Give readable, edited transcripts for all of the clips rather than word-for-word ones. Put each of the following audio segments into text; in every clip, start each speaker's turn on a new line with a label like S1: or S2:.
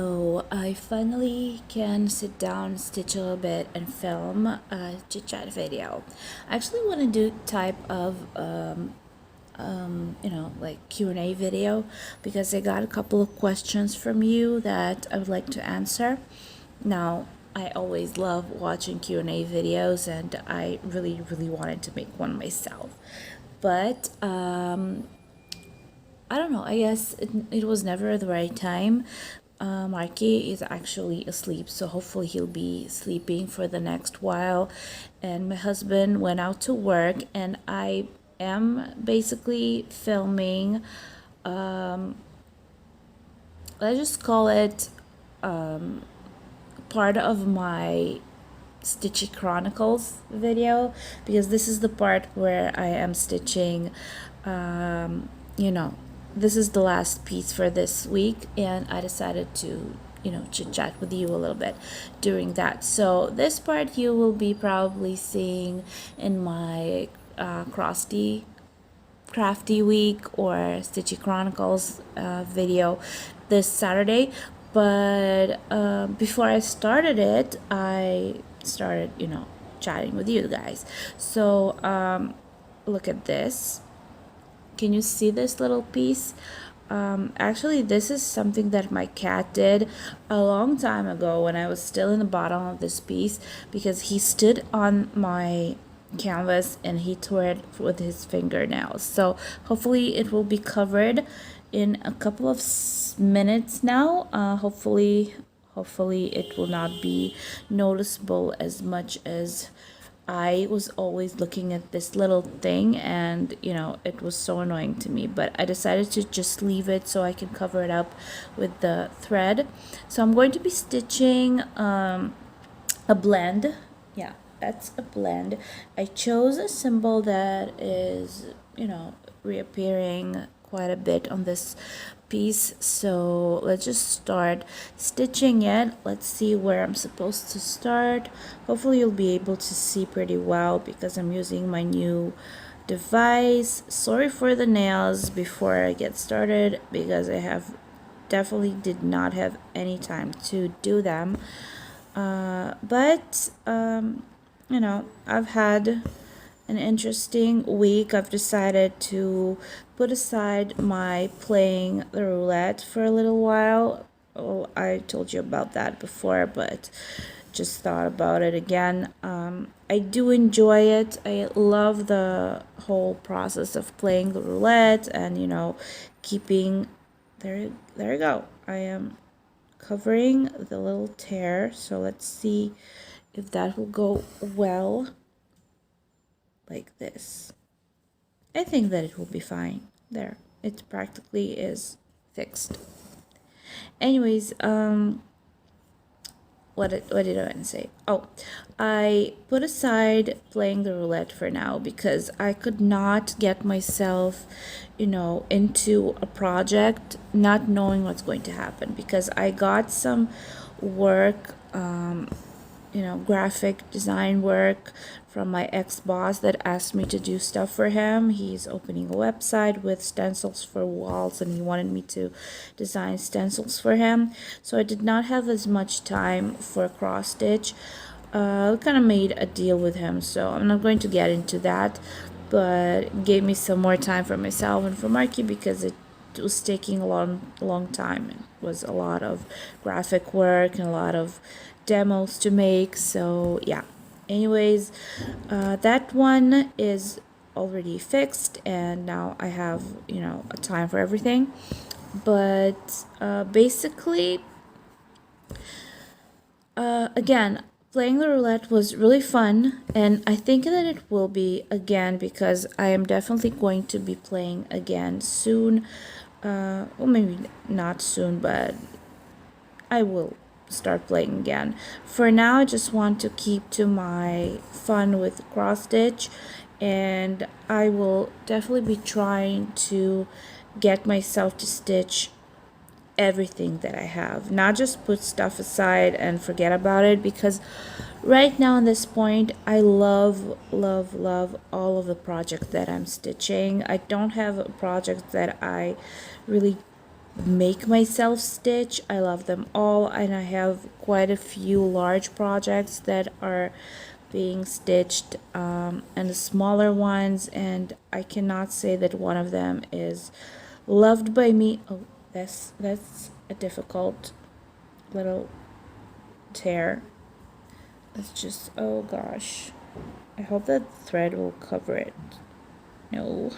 S1: So I finally can sit down, stitch a little bit, and film a chit chat video. I actually want to do type of like Q&A video because I got a couple of questions from you that I would like to answer. Now, I always love watching Q&A videos, and I really wanted to make one myself, but I don't know. I guess it was never the right time. Marky is actually asleep, so hopefully he'll be sleeping for the next while. And my husband went out to work, and I am basically filming. Let's just call it part of my Stitchy Chronicles video, because this is the part where I am stitching you know, this is the last piece for this week, and I decided to chit chat with you a little bit during that. So this part you will be probably seeing in my crafty week or Stitchy Chronicles video this Saturday. But before I started it, I started chatting with you guys. So look at this. Can you see this little piece? Actually, this is something that my cat did a long time ago when I was still in the bottom of this piece, because he stood on my canvas and he tore it with his fingernails. So hopefully it will be covered in a couple of minutes now. Hopefully it will not be noticeable as much as I was always looking at this little thing, and it was so annoying to me, but I decided to just leave it so I can cover it up with the thread. So I'm going to be stitching a blend. Yeah, that's a blend. I chose a symbol that is reappearing quite a bit on this piece, so let's just start stitching it. Let's see where I'm supposed to start. Hopefully you'll be able to see pretty well because I'm using my new device. Sorry for the nails before I get started, because I have definitely did not have any time to do them, but I've had an interesting week. I've decided to put aside my playing the roulette for a little while. Oh, I told you about that before, but just thought about it again. I do enjoy it. I love the whole process of playing the roulette and keeping there you go. I am covering the little tear, so let's see if that will go well. Like this. I think that it will be fine. There, it practically is fixed. Anyways, what did I want to say? Oh, I put aside playing the roulette for now because I could not get myself, into a project not knowing what's going to happen, because I got some work, graphic design work from my ex-boss that asked me to do stuff for him. He's opening a website with stencils for walls, and he wanted me to design stencils for him. So I did not have as much time for cross stitch. I kind of made a deal with him, so I'm not going to get into that, but it gave me some more time for myself and for Marky, because it was taking a long time. It was a lot of graphic work and a lot of demos to make. So yeah, anyways, that one is already fixed, and now I have a time for everything. But basically, again, playing the roulette was really fun, and I think that it will be again, because I am definitely going to be playing again soon. Well, maybe not soon, but I will start playing again. For now, I just want to keep to my fun with cross stitch, and I will definitely be trying to get myself to stitch everything that I have, not just put stuff aside and forget about it, because right now in this point I love all of the projects that I'm stitching. I don't have a project that I really make myself stitch. I love them all, and I have quite a few large projects that are being stitched, and the smaller ones, and I cannot say that one of them is loved by me. Oh, that's a difficult little tear. Let's just, oh gosh, I hope that thread will cover it. No,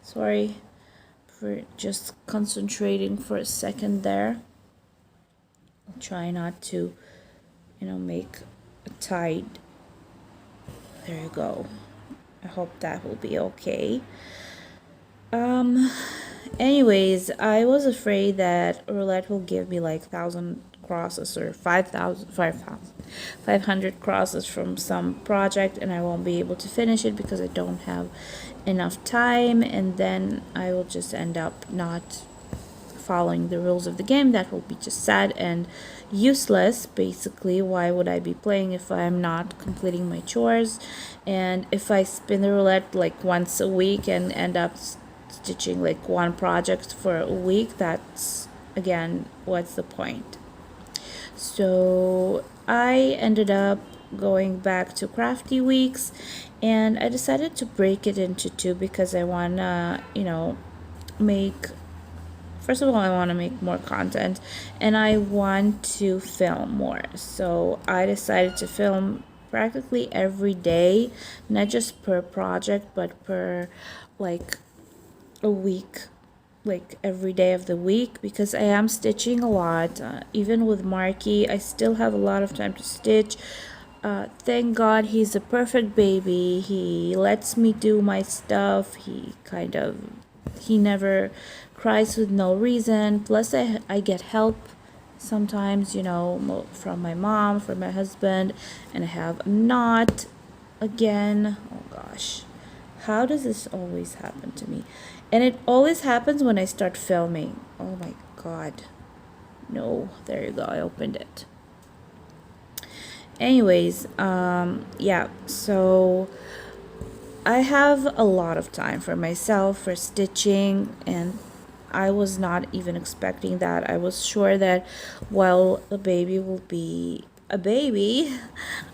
S1: sorry for just concentrating for a second there. I'll try not to, make a tide. There you go. I hope that will be okay. Anyways, I was afraid that roulette will give me like 1,000 crosses or 500 crosses from some project, and I won't be able to finish it because I don't have enough time, and then I will just end up not following the rules of the game. That will be just sad and useless. Basically, why would I be playing if I'm not completing my chores? And if I spin the roulette like once a week and end up stitching like one project for a week, that's, again, what's the point? So I ended up going back to crafty weeks, and I decided to break it into two because I wanna, make, first of all, I want to make more content, and I want to film more. So I decided to film practically every day, not just per project, but per like a week, like every day of the week, because I am stitching a lot. Even with Marky, I still have a lot of time to stitch. Thank God he's a perfect baby. He lets me do my stuff. He never cries with no reason. Plus, I get help sometimes, from my mom, from my husband, and I have a knot again. Oh gosh, how does this always happen to me? And it always happens when I start filming. Oh my god. No, there you go, I opened it. Anyways, yeah, so I have a lot of time for myself, for stitching, and I was not even expecting that. I was sure that while the baby will be a baby,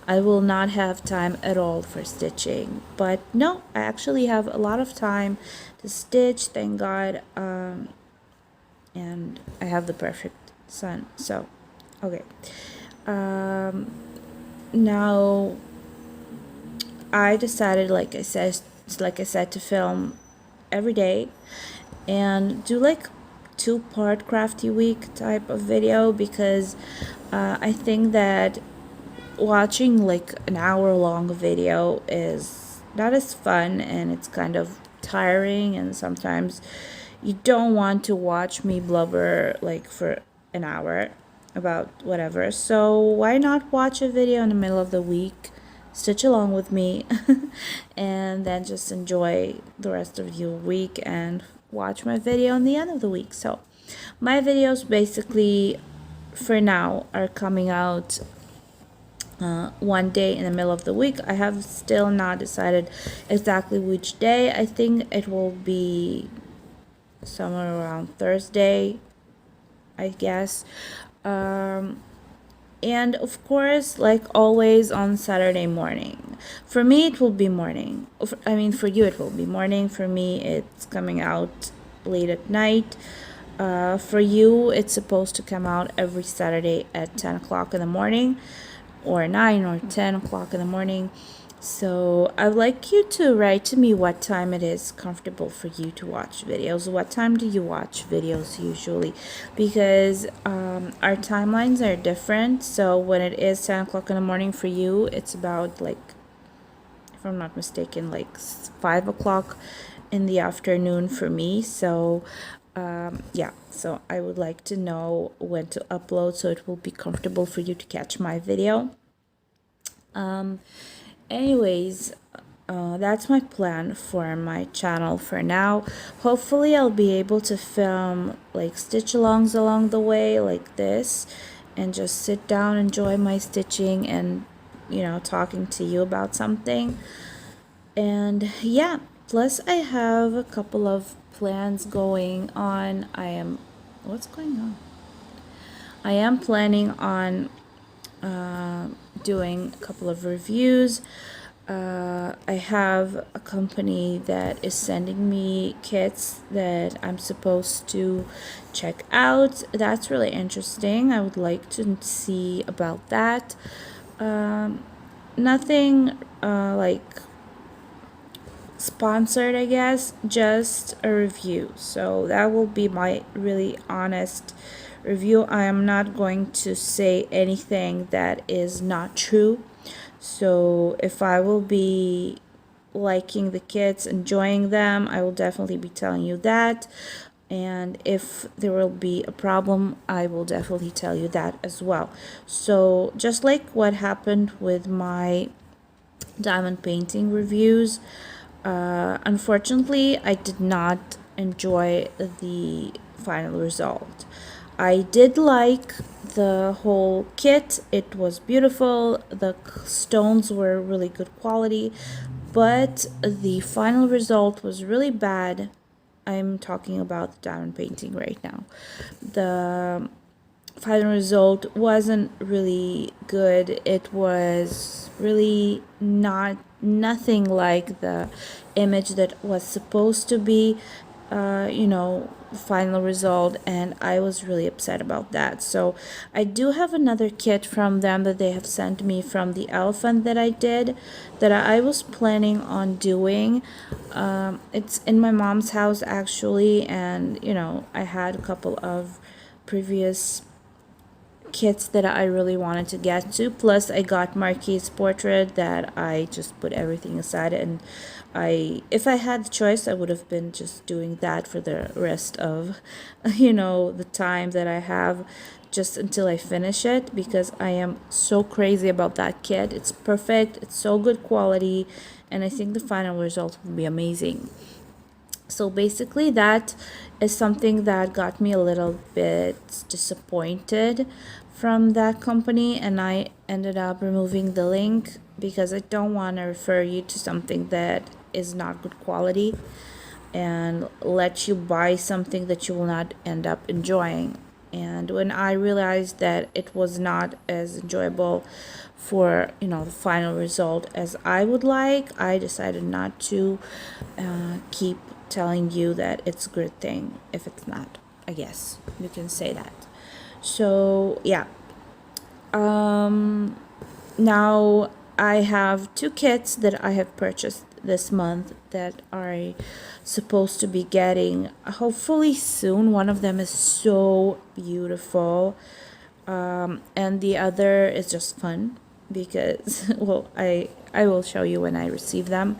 S1: I will not have time at all for stitching. But no, I actually have a lot of time to stitch, thank God. And I have the perfect son. So, okay. Now I decided, like I said, to film every day and do like 2-part crafty week type of video, because I think that watching like an hour-long video is not as fun, and it's kind of tiring, and sometimes you don't want to watch me blubber like for an hour about whatever. So why not watch a video in the middle of the week, stitch along with me, and then just enjoy the rest of your week and watch my video in the end of the week. So my videos basically for now are coming out one day in the middle of the week. I have still not decided exactly which day. I think it will be somewhere around Thursday, I guess. And of course, like always, on Saturday morning. For me, it will be morning. I mean, for you, it will be morning. For me, it's coming out late at night. For you, it's supposed to come out every Saturday at 10 o'clock in the morning, or 9 or 10 o'clock in the morning. So I'd like you to write to me what time it is comfortable for you to watch videos. What time do you watch videos usually? Because our timelines are different. So when it is 10 o'clock in the morning for you, it's about like, if I'm not mistaken, like 5 o'clock in the afternoon for me. So yeah, so I would like to know when to upload so it will be comfortable for you to catch my video. Anyways, that's my plan for my channel for now. Hopefully I'll be able to film like stitch alongs along the way like this, and just sit down, enjoy my stitching, and talking to you about something. And yeah, plus I have a couple of plans going on. What's going on? I am planning on doing a couple of reviews. I have a company that is sending me kits that I'm supposed to check out. That's really interesting. I would like to see about that. Nothing like sponsored, I guess, just a review. So that will be my really honest review. I am not going to say anything that is not true. So if I will be liking the kits, enjoying them, I will definitely be telling you that. And if there will be a problem, I will definitely tell you that as well. So just like what happened with my diamond painting reviews, unfortunately, I did not enjoy the final result. I did like the whole kit. It was beautiful. The stones were really good quality, but the final result was really bad. I'm talking about the diamond painting right now. The final result wasn't really good. It was really nothing like the image that was supposed to be, final result, and I was really upset about that. So I do have another kit from them that they have sent me from the elephant that I did, that I was planning on doing. It's in my mom's house actually, and I had a couple of previous kits that I really wanted to get to. Plus, I got Marquis's portrait that I just put everything aside, and if I had the choice, I would have been just doing that for the rest of, the time that I have, just until I finish it, because I am so crazy about that kit. It's perfect. It's so good quality, and I think the final result will be amazing. So basically, that is something that got me a little bit disappointed from that company, and I ended up removing the link because I don't want to refer you to something that is not good quality and let you buy something that you will not end up enjoying. And when I realized that it was not as enjoyable for the final result as I would like, I decided not to keep telling you that it's a good thing if it's not. I guess you can say that. So yeah, now I have two kits that I have purchased this month that are supposed to be getting hopefully soon. One of them is so beautiful, and the other is just fun because well, I will show you when I receive them.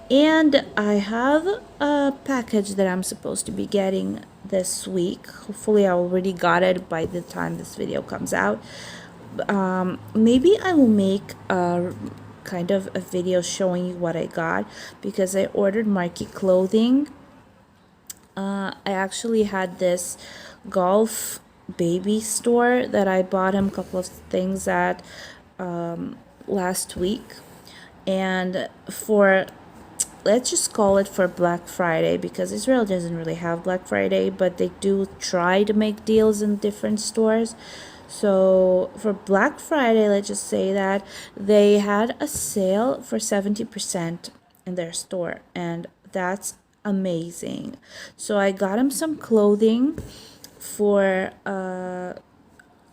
S1: And I have a package that I'm supposed to be getting this week. Hopefully I already got it by the time this video comes out. Maybe I will make a kind of a video showing you what I got, because I ordered Marky clothing. I actually had this golf baby store that I bought him a couple of things at last week, and let's just call it for Black Friday, because Israel doesn't really have Black Friday, but they do try to make deals in different stores. So for Black Friday, let's just say that they had a sale for 70% in their store, and that's amazing. So I got him some clothing for a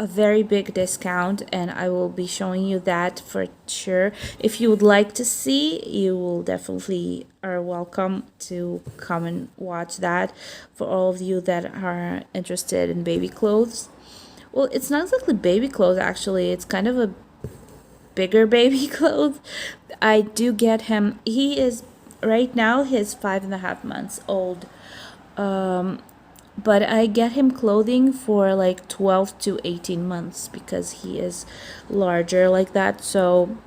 S1: very big discount, and I will be showing you that for sure. If you would like to see, you will definitely are welcome to come and watch that, for all of you that are interested in baby clothes. Well, it's not exactly baby clothes, actually. It's kind of a bigger baby clothes. I do get him. He is right now, he's 5.5 months old. But I get him clothing for like 12 to 18 months because he is larger like that. So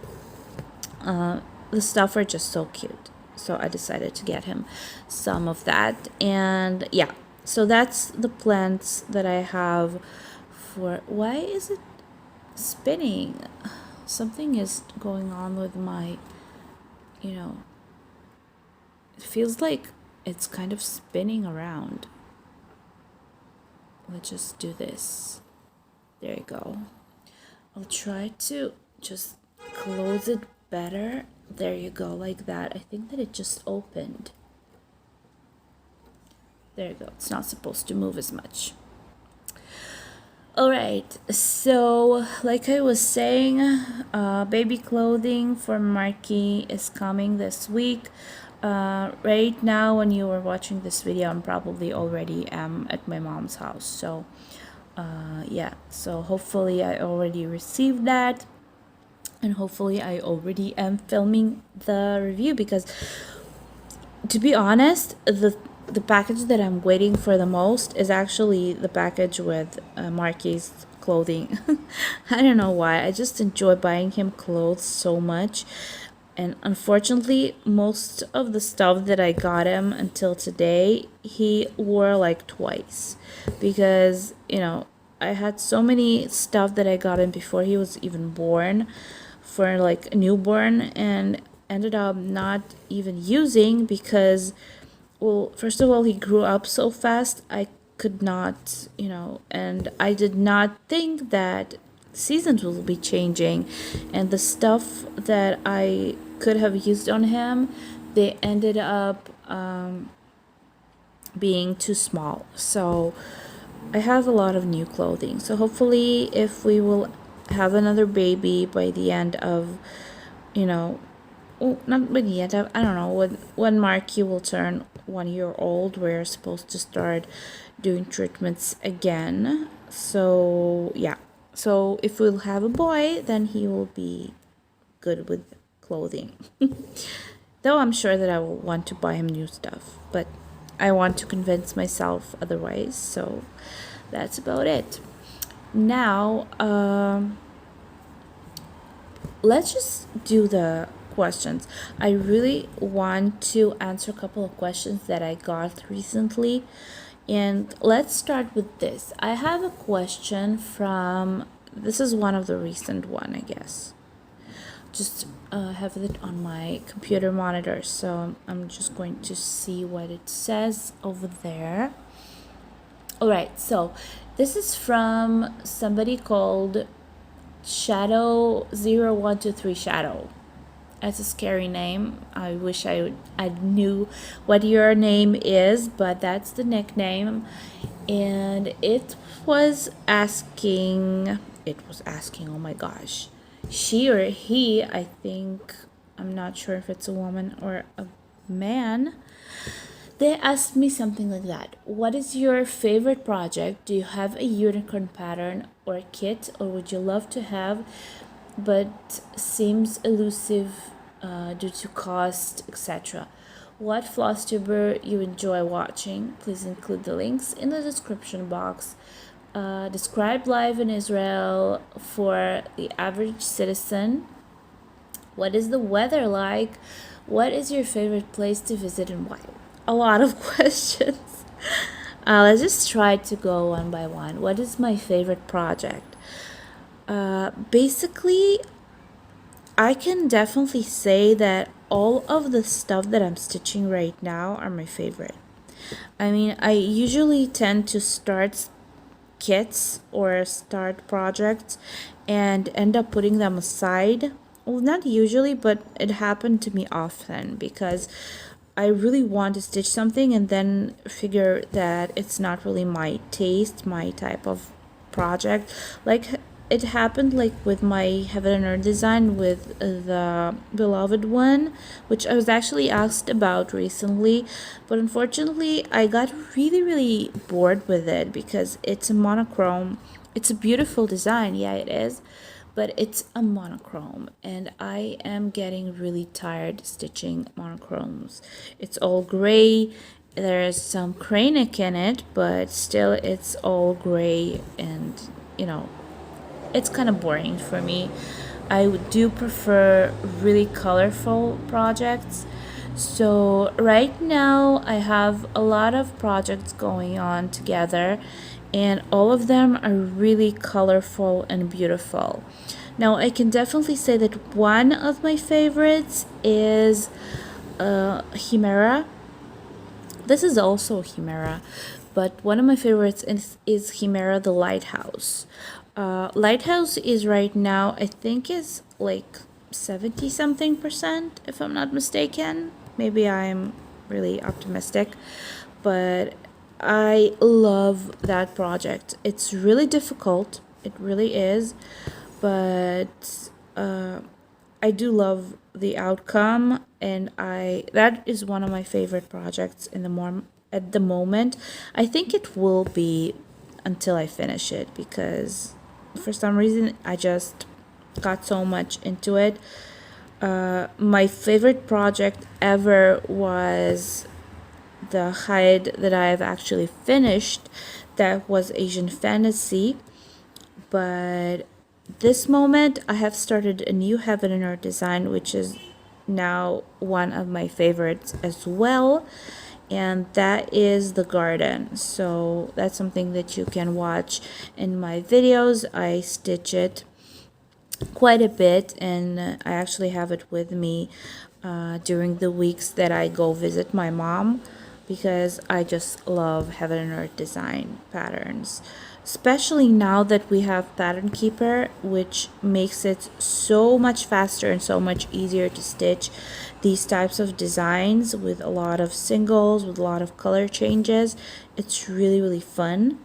S1: the stuff are just so cute. So I decided to get him some of that. And yeah, so that's the plans that I have for. Why is it spinning? Something is going on with my, it feels like it's kind of spinning around. Let's just do this. There you go. I'll try to just close it better. There you go, like that. I think that it just opened. There you go. It's not supposed to move as much. Alright, so like I was saying, baby clothing for Marky is coming this week. Right now when you are watching this video, I'm probably already at my mom's house. So yeah, so hopefully I already received that, and hopefully I already am filming the review, because to be honest, the package that I'm waiting for the most is actually the package with Marky's clothing. I don't know why. I just enjoy buying him clothes so much. And unfortunately, most of the stuff that I got him until today, he wore like twice. Because, you know, I had so many stuff that I got him before he was even born, for like a newborn, and ended up not even using because, well, first of all, he grew up so fast. I could not, you know, and I did not think that seasons will be changing, and the stuff that I could have used on him, they ended up being too small. So I have a lot of new clothing. So hopefully, if we will have another baby by the end of, you know, well, not by the end of, I don't know, when Marky will turn 1 year old, we're supposed to start doing treatments again. So yeah, so if we'll have a boy, then he will be good with clothing. Though I'm sure that I will want to buy him new stuff, but I want to convince myself otherwise. So that's about it. Now let's just do the questions. I really want to answer a couple of questions that I got recently, and let's start with this. I have a question from, this is one of the recent one, I guess. Just have it on my computer monitor, so I'm just going to see what it says over there. All right, so this is from somebody called Shadow0123 Shadow. That's a scary name. I wish I knew what your name is, but that's the nickname. And it was asking, oh my gosh, she or he, I think, I'm not sure if it's a woman or a man. They asked me something like that. What is your favorite project? Do you have a unicorn pattern or a kit, or would you love to have, but seems elusive due to cost, etc.? What FlossTuber you enjoy watching? Please include the links in the description box. Describe life in Israel for the average citizen. What is the weather like? What is your favorite place to visit and why? A lot of questions. Let's just try to go one by one. What is my favorite project? Basically, I can definitely say that all of the stuff that I'm stitching right now are my favorite. I mean, I usually tend to start kits or start projects and end up putting them aside. Well, not usually, but it happened to me often because I really want to stitch something and then figure that it's not really my taste, my type of project. Like it happened like with my Heaven and Earth design with the beloved one, which I was actually asked about recently, but unfortunately I got really bored with it because it's a monochrome. It's a beautiful design, yeah it is, but it's a monochrome and I am getting really tired stitching monochromes. It's all gray, there's some cranic in it, but still it's all gray, and you know, it's kind of boring for me. I do prefer really colorful projects. So right now I have a lot of projects going on together, and all of them are really colorful and beautiful. Now I can definitely say that one of my favorites is Chimera. This is also Chimera, but one of my favorites is Chimera the Lighthouse. Lighthouse is right now, I think, is like 70 something percent, if I'm not mistaken. Maybe I'm really optimistic, but I love that project. It's really difficult, it really is, but I do love the outcome, and I that is one of my favorite projects in the more at the moment. I think it will be until I finish it, because for some reason I just got so much into it. My favorite project ever was the hide that I have actually finished. That was Asian Fantasy, but this moment I have started a new heaven and earth design, which is now one of my favorites as well, and that is the garden. So that's something that you can watch in my videos. I stitch it quite a bit, and I actually have it with me during the weeks that I go visit my mom, because I just love heaven and earth design patterns, especially now that we have Pattern Keeper, which makes it so much faster and so much easier to stitch these types of designs with a lot of singles, with a lot of color changes. It's really, really fun.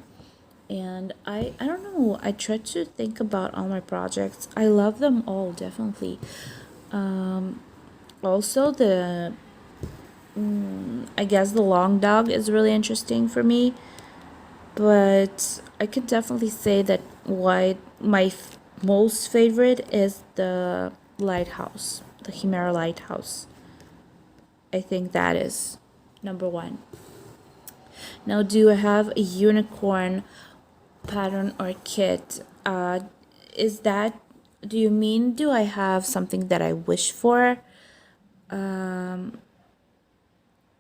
S1: And I don't know, I try to think about all my projects. I love them all, definitely. Also, I guess the long dog is really interesting for me, but I could definitely say that why my most favorite is the lighthouse, the Chimera lighthouse. I think that is number one. Now, do I have a unicorn pattern or kit? Is that, do you mean, do I have something that I wish for?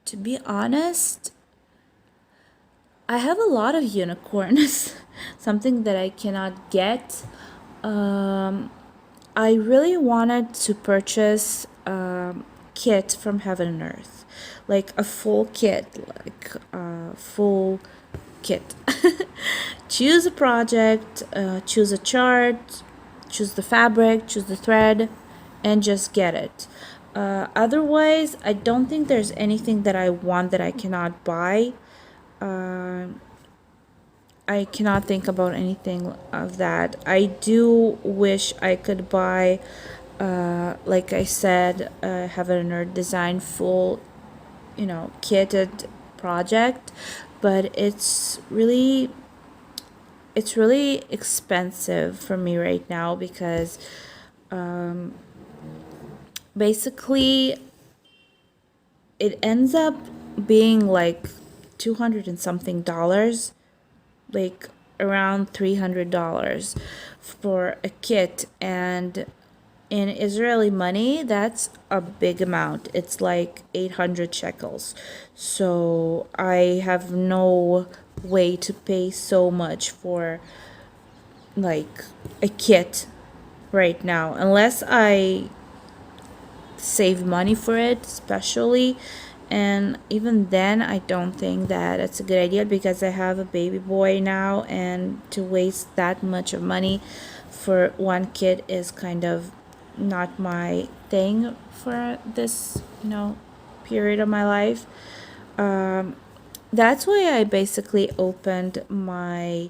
S1: To be honest, I have a lot of unicorns, something that I cannot get. I really wanted to purchase a kit from Heaven and Earth, like a full kit, like a full kit. Choose a project, choose a chart, choose the fabric, choose the thread, and just get it. Otherwise, I don't think there's anything that I want that I cannot buy. I cannot think about anything of that. I do wish I could buy, like I said, have a nerd design full, kitted project, but it's really expensive for me right now, because basically it ends up being like 200 and something dollars, like around $300 for a kit, and in Israeli money that's a big amount. It's like 800 shekels. So I have no way to pay so much for like a kit right now, unless I save money for it, especially. And even then, I don't think that it's a good idea, because I have a baby boy now, and to waste that much of money for one kid is kind of not my thing for this, period of my life. That's why I basically opened my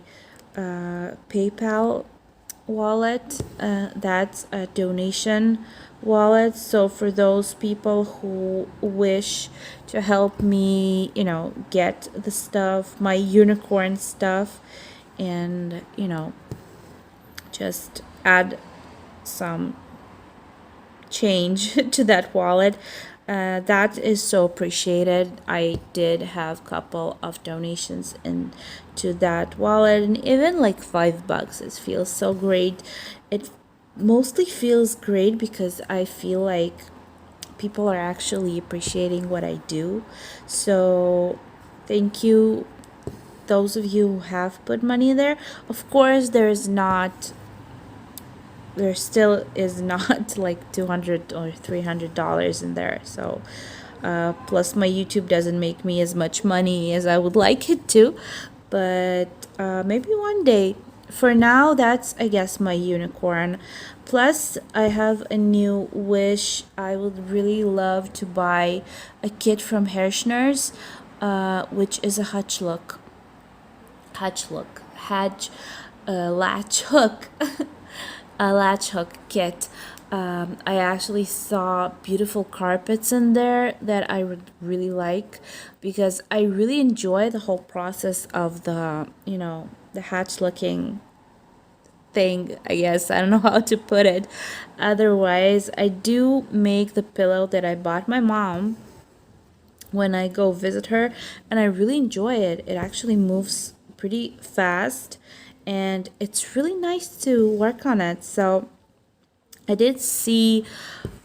S1: PayPal wallet. That's a donation wallet. So for those people who wish to help me, get the stuff, my unicorn stuff, and, just add some change to that wallet, that is so appreciated. I did have a couple of donations into that wallet, and even like $5, it feels so great. It mostly feels great because I feel like people are actually appreciating what I do. So thank you, those of you who have put money there. Of course, there still is not like $200 or $300 in there. So Plus, my YouTube doesn't make me as much money as I would like it to, but maybe one day. For now, that's, I guess, my unicorn. Plus, I have a new wish. I would really love to buy a kit from Hershner's, which is a latch hook a latch hook kit. I actually saw beautiful carpets in there that I would really like, because I really enjoy the whole process of the hatch looking thing, I guess. I don't know how to put it. Otherwise, I do make the pillow that I bought my mom when I go visit her, and I really enjoy it. It actually moves pretty fast, and it's really nice to work on it. So I did see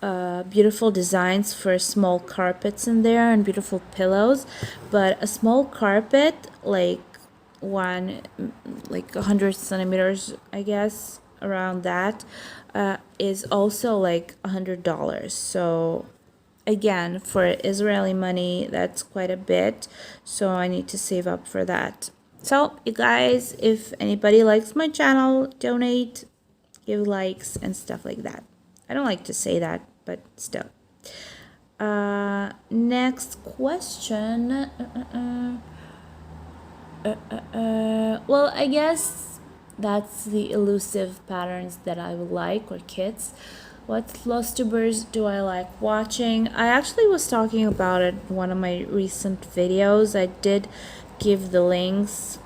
S1: beautiful designs for small carpets in there and beautiful pillows, but a small carpet, like one, like 100 centimeters, I guess, around that, is also like $100. So again, for Israeli money, that's quite a bit. So I need to save up for that. So you guys, if anybody likes my channel, donate, give likes and stuff like that. I don't like to say that, but still. Next question. Well, I guess that's the elusive patterns that I would like, or kits. What FlossTubers do I like watching? I actually was talking about it in one of my recent videos. I did give the links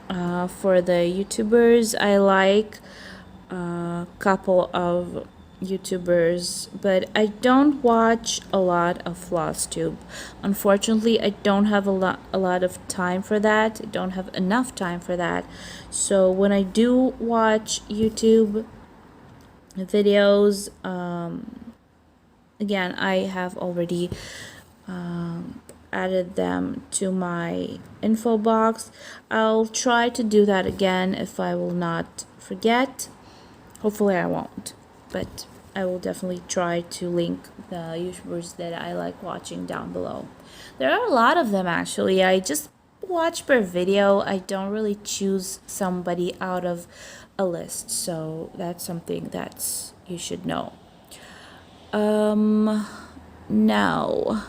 S1: for the YouTubers I like, a couple of YouTubers, but I don't watch a lot of FlossTube. Unfortunately, I don't have a lot of time for that. I don't have enough time for that. So when I do watch YouTube videos, again, I have already added them to my info box. I'll try to do that again if I will not forget. Hopefully I won't, but I will definitely try to link the YouTubers that I like watching down below. There are a lot of them actually. I just watch per video. I don't really choose somebody out of a list, so that's something that you should know. Now,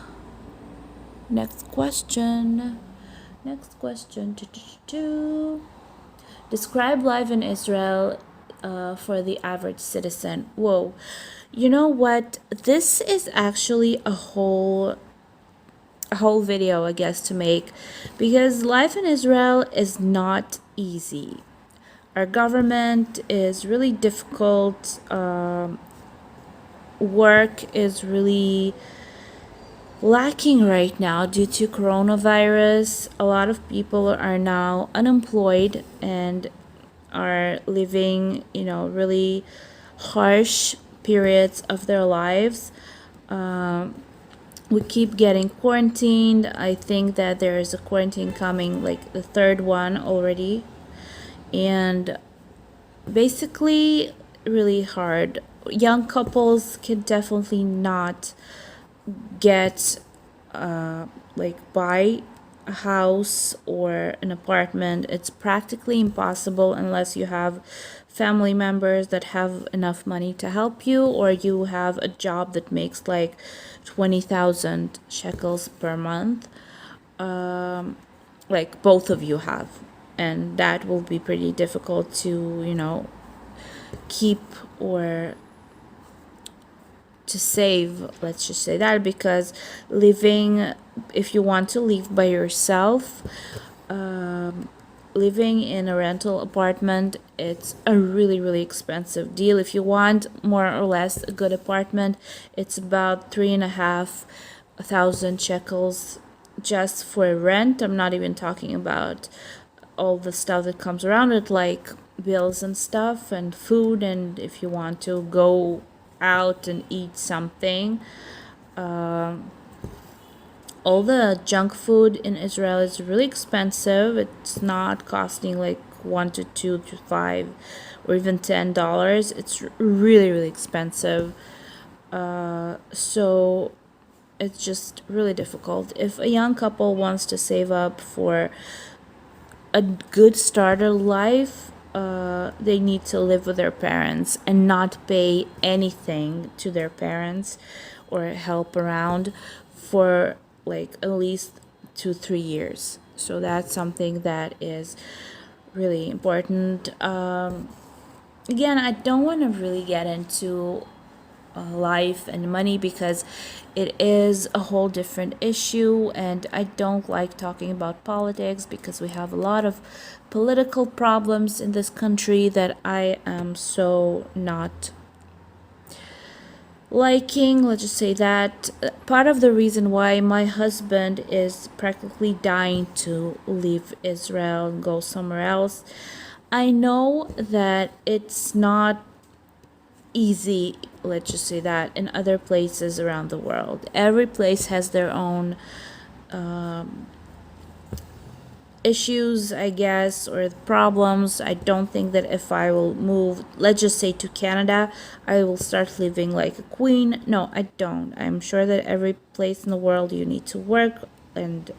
S1: next question. Describe life in Israel for the average citizen. Whoa, you know what? This is actually a whole video, I guess, to make, because life in Israel is not easy. Our government is really difficult. Work is really lacking right now due to coronavirus. A lot of people are now unemployed and are living, really harsh periods of their lives. We keep getting quarantined. I think that there is a quarantine coming, like the third one already. And basically, really hard. Young couples can definitely not get, buy a house or an apartment. It's practically impossible unless you have family members that have enough money to help you, or you have a job that makes like 20,000 shekels per month. Like both of you have, and that will be pretty difficult to keep or to save, let's just say that, because if you want to live by yourself, living in a rental apartment, it's a really, really expensive deal. If you want more or less a good apartment, it's about 3,500 shekels just for rent. I'm not even talking about all the stuff that comes around it, like bills and stuff and food, and if you want to go out and eat something. All the junk food in Israel is really expensive. It's not costing like $1 to $2 to $5 or even $10. It's really, really expensive. So it's just really difficult. If a young couple wants to save up for a good starter life, they need to live with their parents and not pay anything to their parents or help around for like at least 2-3 years. So that's something that is really important. Again, I don't want to really get into life and money because it is a whole different issue, and I don't like talking about politics because we have a lot of political problems in this country that I am so not liking. Let's just say that part of the reason why my husband is practically dying to leave Israel and go somewhere else, I know that it's not easy, let's just say that, in other places around the world. Every place has their own issues, I guess, or problems. I don't think that if I will move, let's just say, to Canada, I will start living like a queen. No, I don't. I'm sure that every place in the world you need to work and,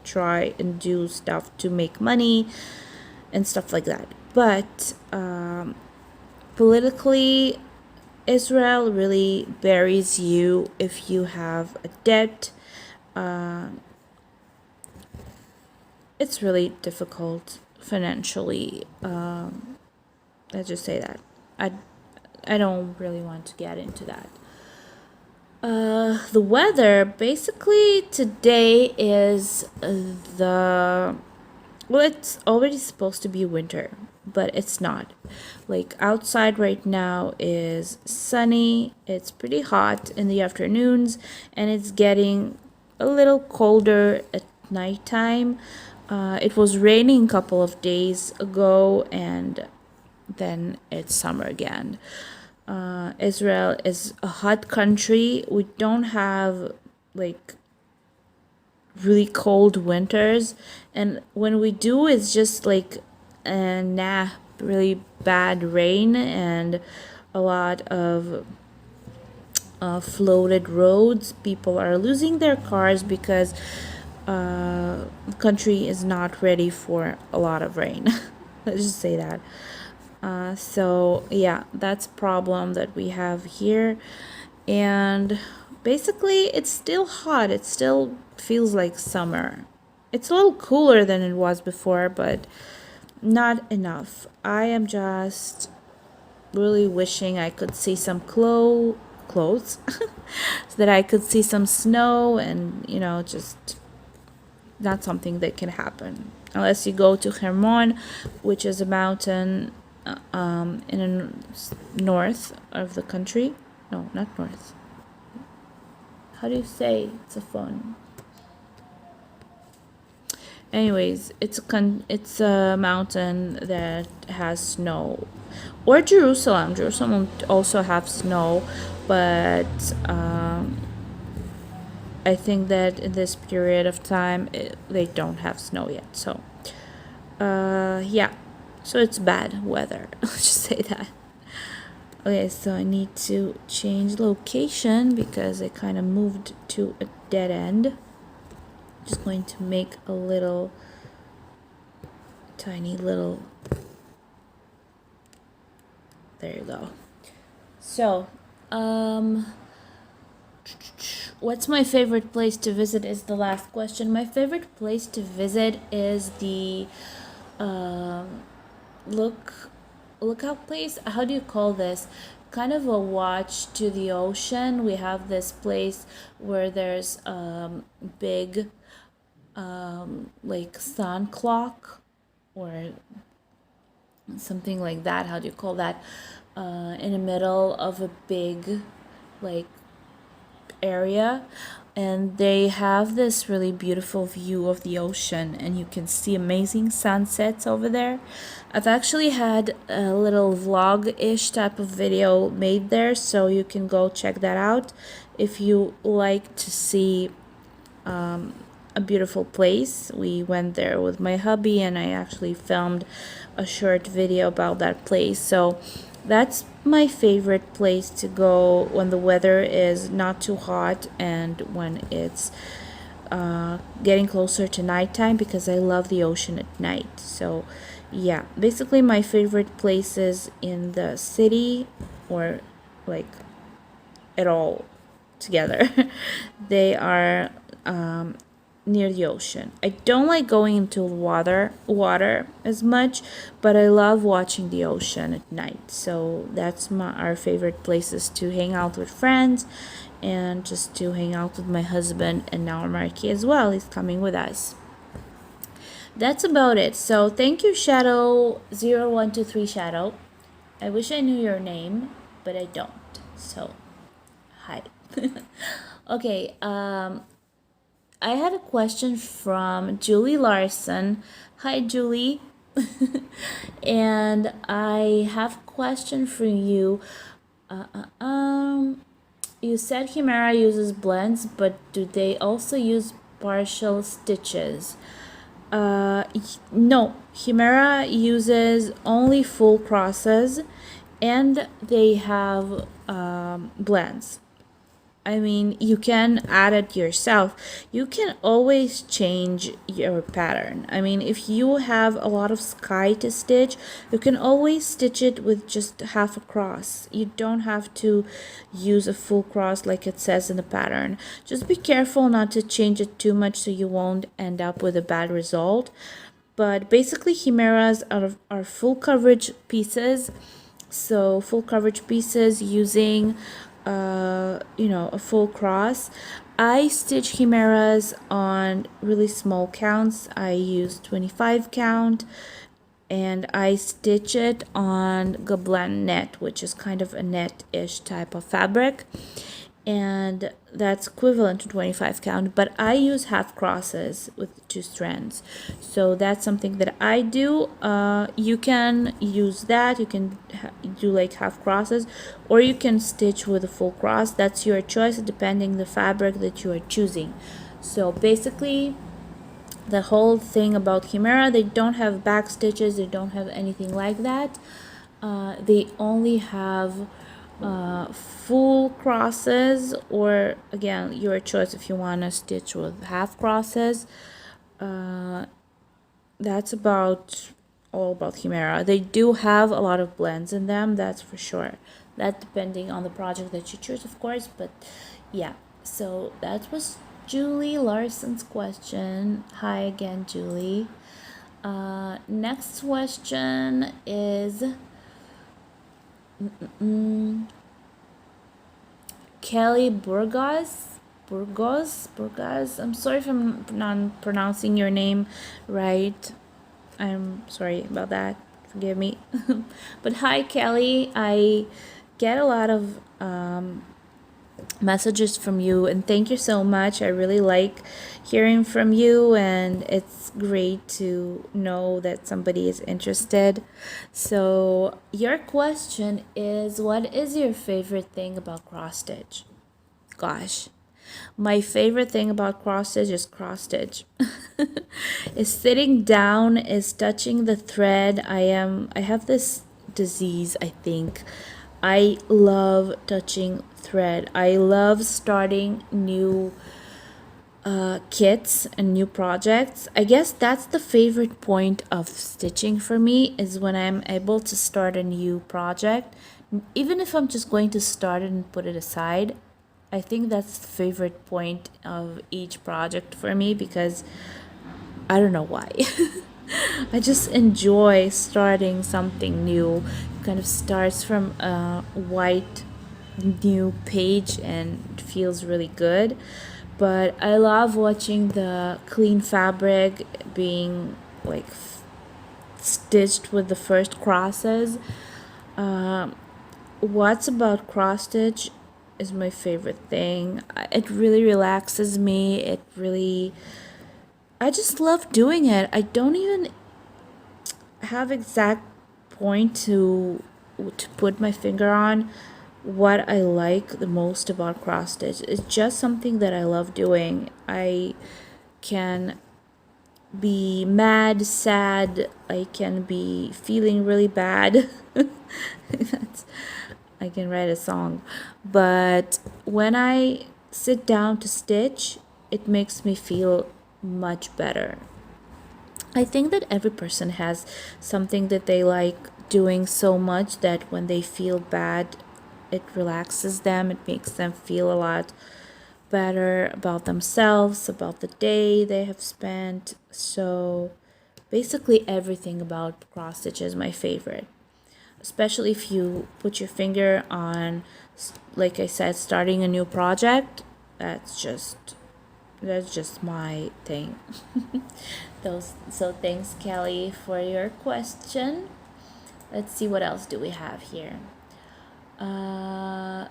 S1: try and do stuff to make money and stuff like that. But politically, Israel really buries you if you have a debt. It's really difficult financially. Let's just say that. I don't really want to get into that. The weather, basically today is it's already supposed to be winter, but it's not. Like outside right now is sunny, it's pretty hot in the afternoons, and it's getting a little colder at nighttime. It was raining a couple of days ago, and then it's summer again. Israel is a hot country. We don't have like really cold winters, and when we do, it's just like really bad rain and a lot of floated roads. People are losing their cars because the country is not ready for a lot of rain. Let's just say that. So yeah, that's a problem that we have here. And basically it's still hot. It still feels like summer. It's a little cooler than it was before, but not enough. I am just really wishing I could see some clothes so that I could see some snow, and just not something that can happen unless you go to Hermon, which is a mountain in the north of the country. No, not north. How do you say it's a phone? Anyways, it's a mountain that has snow. Or Jerusalem. Jerusalem also have snow, but I think that in this period of time they don't have snow yet. So yeah, so it's bad weather. Let's just say that. Okay, so I need to change location because I kind of moved to a dead end. Just going to make a little tiny little, there you go. So what's my favorite place to visit is the last question. My favorite place to visit is the lookout place. How do you call this? Kind of a watch to the ocean. We have this place where there's big like sun clock or something like that. How do you call that? In the middle of a big like area, and they have this really beautiful view of the ocean, and you can see amazing sunsets over there. I've actually had a little vlog-ish type of video made there, so you can go check that out if you like to see a beautiful place. We went there with my hubby, and I actually filmed a short video about that place. So That's my favorite place to go when the weather is not too hot and when it's getting closer to nighttime, because I love the ocean at night. So yeah, basically my favorite places in the city, or like at all together, they are near the ocean. I don't like going into water as much, but I love watching the ocean at night. So that's our favorite places to hang out with friends, and just to hang out with my husband, and now Marky as well. He's coming with us. That's about it. So thank you, Shadow 0123 Shadow. I wish I knew your name, but I don't. So hi. Okay, I had a question from Julie Larson. Hi, Julie. And I have a question for you. You said Chimera uses blends, but do they also use partial stitches? No, Chimera uses only full crosses, and they have blends. I mean, you can add it yourself. You can always change your pattern. I mean, if you have a lot of sky to stitch, you can always stitch it with just half a cross. You don't have to use a full cross like it says in the pattern. Just be careful not to change it too much so you won't end up with a bad result. But basically, chimeras are full coverage pieces. So full coverage pieces using a full cross. I stitch chimeras on really small counts. I use 25 count, and I stitch it on Gobelin net, which is kind of a net-ish type of fabric, and that's equivalent to 25 count, but I use half crosses with 2 strands. So that's something that I do. You can use that. You can do like half crosses, or you can stitch with a full cross. That's your choice depending the fabric that you are choosing. So basically, the whole thing about Chimera, they don't have back stitches, they don't have anything like that. They only have full crosses, or again, your choice if you want to stitch with half crosses. That's about all about Chimera. They do have a lot of blends in them, that's for sure. That depending on the project that you choose, of course, but yeah. So that was Julie Larson's question. Hi again, Julie. Next question is Kelly Burgos. I'm sorry if I'm not pronouncing your name right. I'm sorry about that. Forgive me. But hi, Kelly. I get a lot of messages from you, and thank you so much. I really like hearing from you, and it's great to know that somebody is interested. So your question is, what is your favorite thing about cross stitch? Gosh, my favorite thing about cross stitch is cross stitch. Is sitting down, is touching the thread. I have this disease, I think. I love touching thread. I love starting new kits and new projects. I guess that's the favorite point of stitching for me, is when I'm able to start a new project. Even if I'm just going to start it and put it aside, I think that's the favorite point of each project for me, because I don't know why. I just enjoy starting something new. It kind of starts from a white new page and it feels really good. But I love watching the clean fabric being like stitched with the first crosses. What's about cross stitch is my favorite thing. It really relaxes me. I just love doing it. I don't even have exact point to put my finger on what I like the most about cross stitch. It's just something that I love doing. I can be mad, sad, I can be feeling really bad. That's, I can write a song. But when I sit down to stitch, it makes me feel much better. I think that every person has something that they like doing so much that when they feel bad, it relaxes them, it makes them feel a lot better about themselves, about the day they have spent. So basically, everything about cross stitch is my favorite, especially if you put your finger on, like I said, starting a new project. That's just my thing. So thanks, Kelly, for your question. Let's see what else do we have here. uh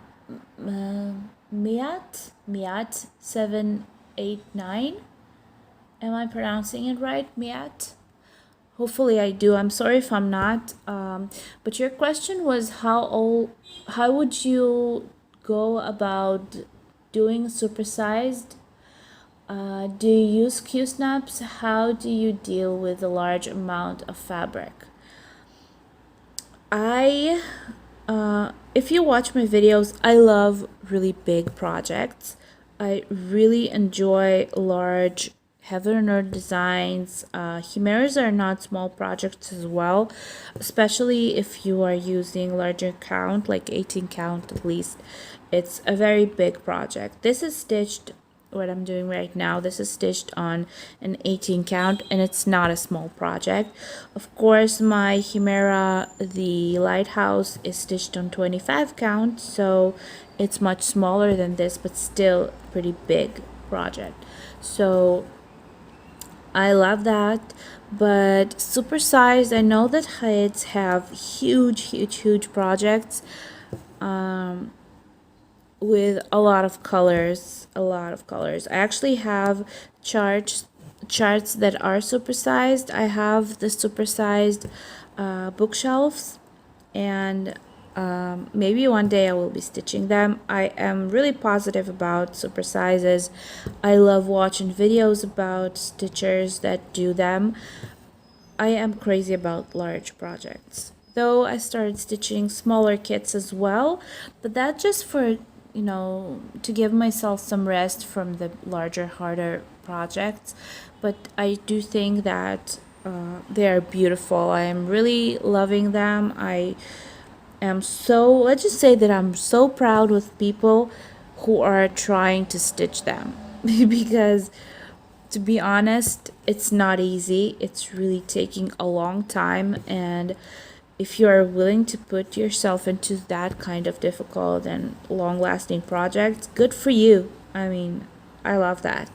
S1: Miat 789. Am I pronouncing it right, Miat? Hopefully I do. I'm sorry if I'm not. But your question was how would you go about doing supersized? Do you use Q-snaps? How do you deal with a large amount of fabric? If you watch my videos, I love really big projects. I really enjoy large Heather Nerd designs. Chimeras are not small projects as well, especially if you are using larger count, like 18 count at least. It's a very big project. This is stitched, what I'm doing right now, this is stitched on an 18 count, and it's not a small project. Of course, my Chimera, the lighthouse, is stitched on 25 count, so it's much smaller than this, but still pretty big project. So I love that. But supersized, I know that heights have huge projects with a lot of colors. I actually have charts that are supersized. I have the supersized bookshelves, and maybe one day I will be stitching them. I am really positive about supersizes. I love watching videos about stitchers that do them. I am crazy about large projects. Though I started stitching smaller kits as well, but that's just for, to give myself some rest from the larger, harder projects. But I do think that they are beautiful. I am really loving them. Let's just say that I'm so proud with people who are trying to stitch them because, to be honest, it's not easy. It's really taking a long time, and if you are willing to put yourself into that kind of difficult and long-lasting project, good for you. I mean, I love that.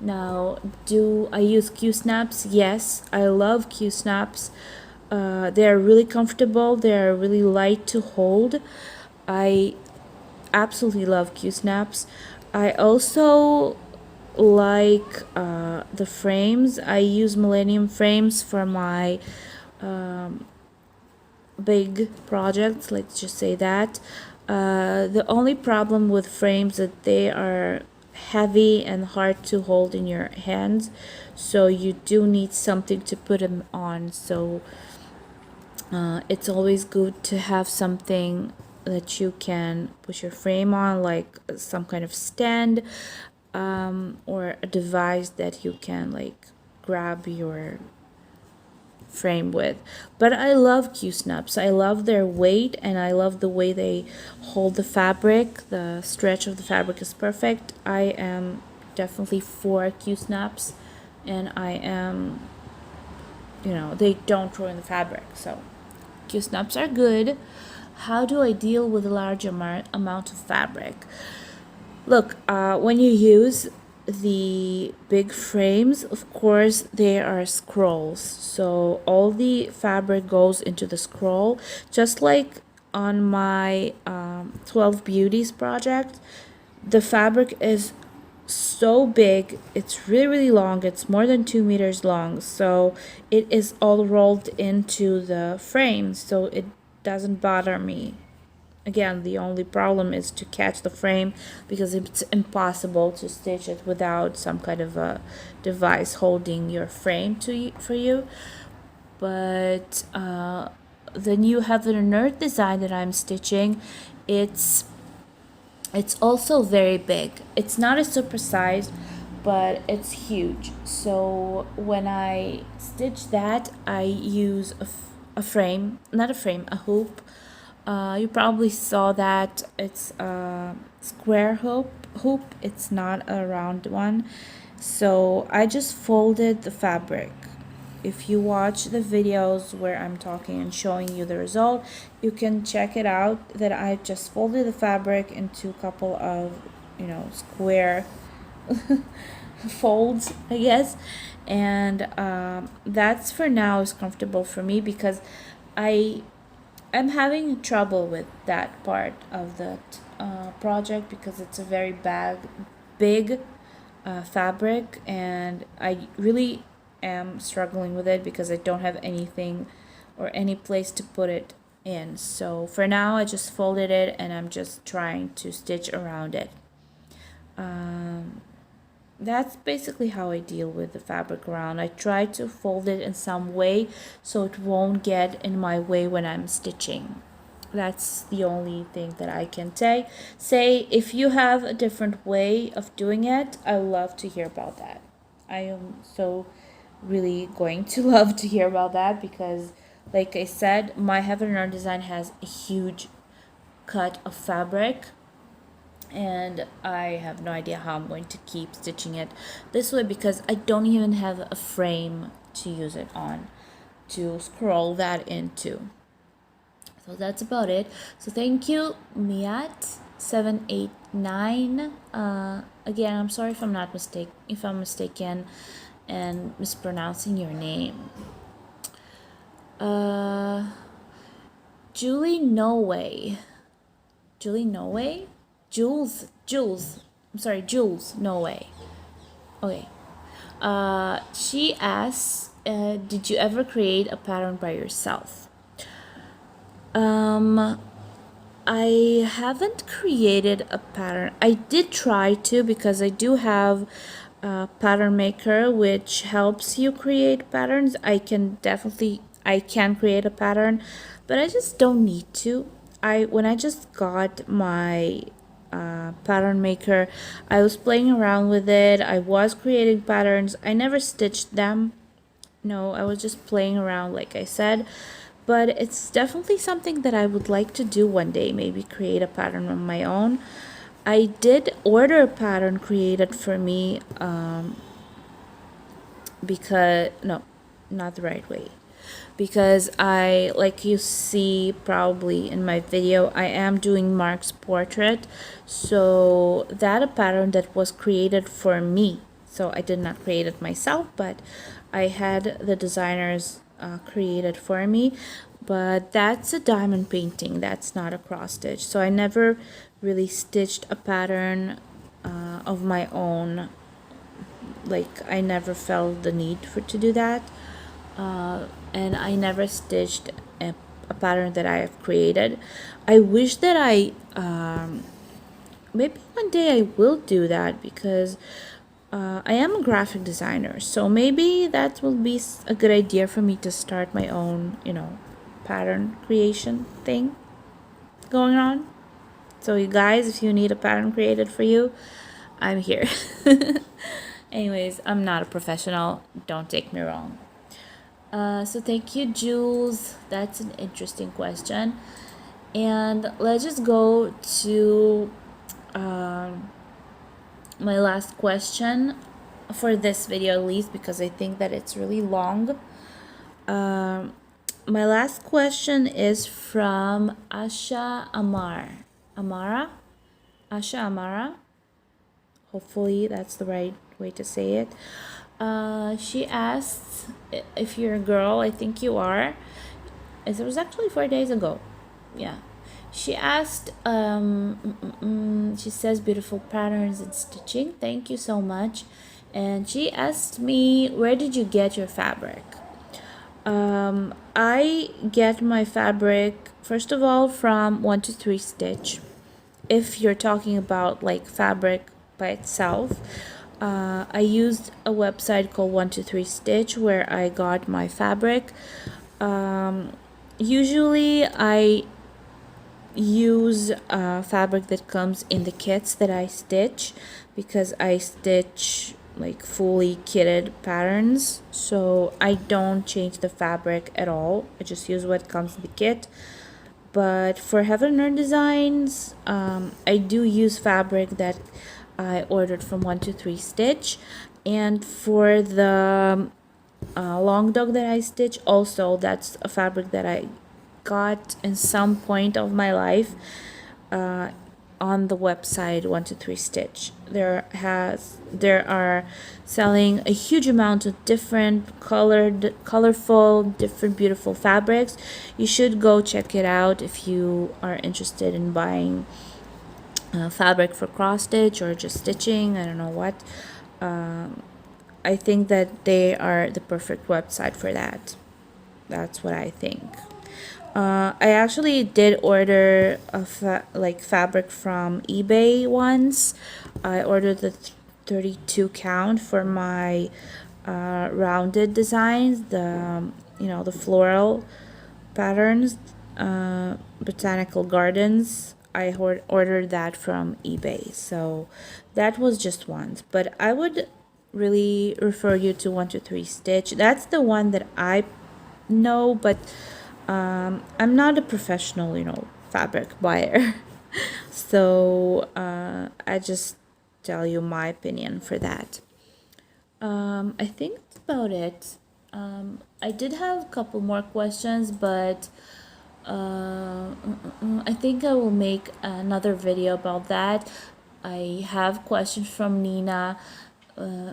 S1: Now, do I use Q-snaps? Yes, I love Q-snaps. They are really comfortable. They are really light to hold. I absolutely love Q-snaps. I also like the frames. I use Millennium frames for my big projects, let's just say that. The only problem with frames that they are heavy and hard to hold in your hands, so you do need something to put them on. So it's always good to have something that you can put your frame on, like some kind of stand, or a device that you can like grab your frame with. But I love Q-snaps. I love their weight, and I love the way they hold the fabric. The stretch of the fabric is perfect. I am definitely for Q-snaps, and I am, they don't ruin the fabric. So Q-snaps are good. How do I deal with a large amount of fabric? Look, when you use the big frames, of course, they are scrolls. So all the fabric goes into the scroll, just like on my 12 Beauties project. The fabric is so big, it's really long, it's more than 2 meters long, so it is all rolled into the frame, so it doesn't bother me Again, the only problem is to catch the frame, because it's impossible to stitch it without some kind of a device holding your frame for you. But the new Heaven and Earth design that I'm stitching, it's also very big. It's not a super size, but it's huge. So when I stitch that, I use a frame, not a frame, a hoop. You probably saw that it's a square hoop. It's not a round one. So I just folded the fabric. If you watch the videos where I'm talking and showing you the result, you can check it out that I just folded the fabric into a couple of, square folds, I guess. And that's for now is comfortable for me, because I'm having trouble with that part of the project, because it's a very big fabric, and I really am struggling with it because I don't have anything or any place to put it in. So for now, I just folded it and I'm just trying to stitch around it. That's basically how I deal with the fabric around. I try to fold it in some way so it won't get in my way when I'm stitching. That's the only thing that I can say. If you have a different way of doing it, I love to hear about that. I am so really going to love to hear about that, because like I said, my Heaven and Earth design has a huge cut of fabric, and I have no idea how I'm going to keep stitching it this way, because I don't even have a frame to use it on to scroll that into. So that's about it. So thank you, Miat789. Again, I'm sorry if I'm mistaken and mispronouncing your name. Julie Jules, I'm sorry, Jules No Way. Okay. She asks, did you ever create a pattern by yourself? I haven't created a pattern. I did try to, because I do have a pattern maker which helps you create patterns. I can create a pattern, but I just don't need to. When I just got my pattern maker, I was playing around with it. I was creating patterns. I never stitched them. No, I was just playing around, like I said. But it's definitely something that I would like to do one day, maybe create a pattern on my own. I did order a pattern created for me, because, no, not the right way. Because like you see probably in my video, I am doing Mark's portrait. So that a pattern that was created for me. So I did not create it myself, but I had the designers created for me. But that's a diamond painting, that's not a cross stitch. So I never really stitched a pattern of my own. Like, I never felt the need to do that. And I never stitched a pattern that I have created. I wish that maybe one day I will do that, because I am a graphic designer, so maybe that will be a good idea for me to start my own, pattern creation thing going on. So you guys, if you need a pattern created for you, I'm here. Anyways, I'm not a professional, don't take me wrong. So thank you, Jules. That's an interesting question. And let's just go to my last question for this video, at least, because I think that it's really long. My last question is from Asha Amara. Hopefully that's the right way to say it. She asked if you're a girl. I think you are. It was actually 4 days ago. Yeah. She asked, she says, beautiful patterns and stitching. Thank you so much. And she asked me, where did you get your fabric? I get my fabric first of all from 123 Stitch. If you're talking about like fabric by itself, I used a website called 123 Stitch where I got my fabric. Usually I use fabric that comes in the kits that I stitch, because I stitch like fully kitted patterns, so I don't change the fabric at all. I just use what comes in the kit. But for Heaven and Earth designs, I do use fabric that I ordered from 123 Stitch. And for the long dog that I stitch, also that's a fabric that I got in some point of my life on the website 123 Stitch. There are selling a huge amount of different colorful, different beautiful fabrics. You should go check it out if you are interested in buying fabric for cross stitch or just stitching. I don't know what. I think that they are the perfect website for that. That's what I think. I actually did order fabric from eBay once. I ordered the 32 count for my rounded designs, the floral patterns, botanical gardens. I ordered that from eBay, so that was just once. But I would really refer you to 123 Stitch. That's the one that I know, but I'm not a professional, fabric buyer. So I just tell you my opinion for that. I think that's about it. I did have a couple more questions, but I think I will make another video about that. I have questions from Nina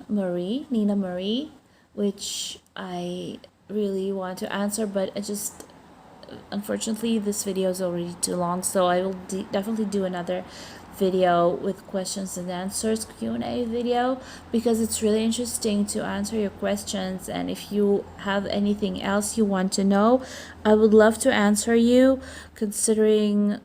S1: Marie, which I really want to answer, but unfortunately this video is already too long, so I will definitely do another video with questions and answers Q&A video, because it's really interesting to answer your questions. And if you have anything else you want to know, I would love to answer you, considering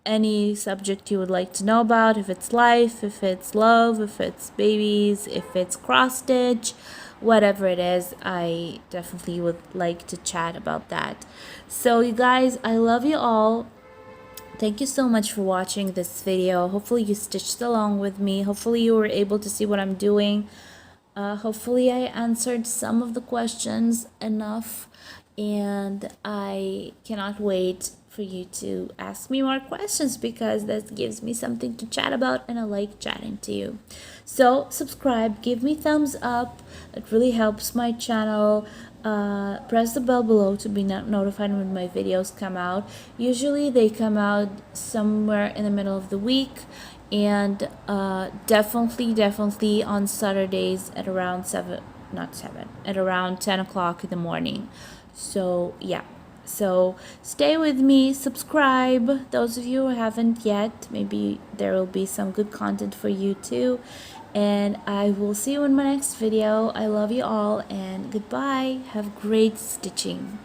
S1: any subject you would like to know about, if it's life, if it's love, if it's babies, if it's cross stitch, whatever it is. I definitely would like to chat about that. So you guys, I love you all. Thank you so much for watching this video. Hopefully you stitched along with me. Hopefully you were able to see what I'm doing. Hopefully I answered some of the questions enough, and I cannot wait for you to ask me more questions, because that gives me something to chat about, and I like chatting to you. So subscribe, give me thumbs up. It really helps my channel. Press the bell below to be notified when my videos come out. Usually they come out somewhere in the middle of the week, and definitely on Saturdays at around 10 o'clock in the morning. So yeah, so stay with me, subscribe, those of you who haven't yet. Maybe there will be some good content for you too, and I will see you in my next video. I love you all, and goodbye. Have great stitching.